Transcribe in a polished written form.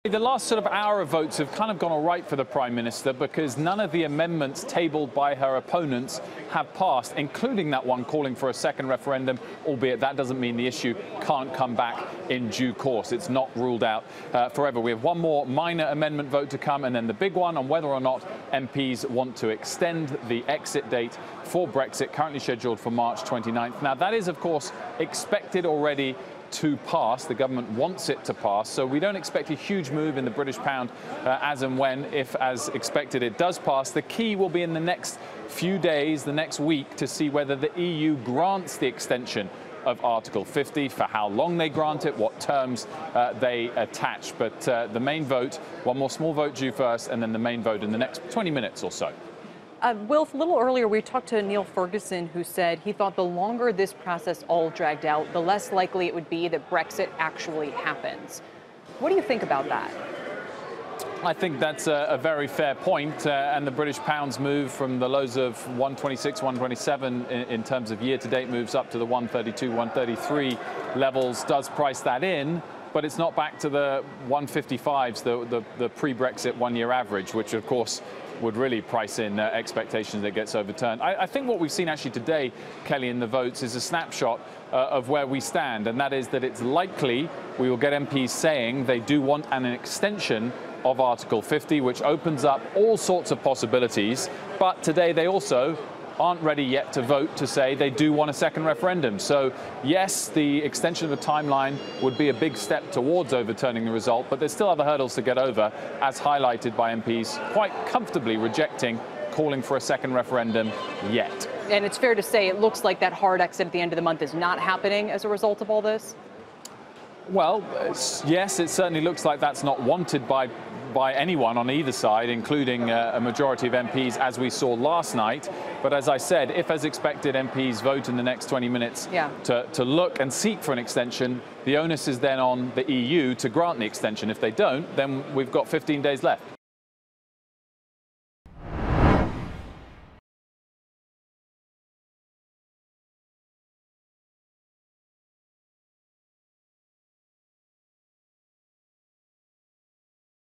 The last sort of hour of votes have kind of gone all right for the Prime Minister because none of the amendments tabled by her opponents have passed, including that one calling for a second referendum, albeit that doesn't mean the issue can't come back in due course. It's not ruled out forever. We have one more minor amendment vote to come, and then the big one on whether or not MPs want to extend the exit date for Brexit, currently scheduled for March 29th. Now, that is, of course, expected already to pass. The government wants it to pass, so we don't expect a huge move in the British pound as and when, if as expected, it does pass. The key will be in the next few days, the next week, to see whether the EU grants the extension of Article 50, for how long they grant it, what terms they attach. But the main vote, one more small vote due first, and then the main vote in the next 20 minutes or so. Wilf, a little earlier we talked to Neil Ferguson, who said he thought the longer this process all dragged out, the less likely it would be that Brexit actually happens. What do you think about that? I think that's a very fair point, and the British pound's move from the lows of 126, 127 in terms of year-to-date moves up to the 132, 133 levels does price that in. But it's not back to the 155s, the pre-Brexit one-year average, which, of course, would really price in expectations that it gets overturned. I think what we've seen actually today, Kelly, in the votes is a snapshot of where we stand, and that is that it's likely we will get MPs saying they do want an extension of Article 50, which opens up all sorts of possibilities. But today they also aren't ready yet to vote to say they do want a second referendum. So, yes, the extension of the timeline would be a big step towards overturning the result, but there's still other hurdles to get over, as highlighted by MPs quite comfortably rejecting calling for a second referendum yet. And it's fair to say it looks like that hard exit at the end of the month is not happening as a result of all this? Well, yes, it certainly looks like that's not wanted by anyone on either side, including a majority of MPs, as we saw last night. But as I said, if, as expected, MPs vote in the next 20 minutes to look and seek for an extension, the onus is then on the EU to grant the extension. If they don't, then we've got 15 days left.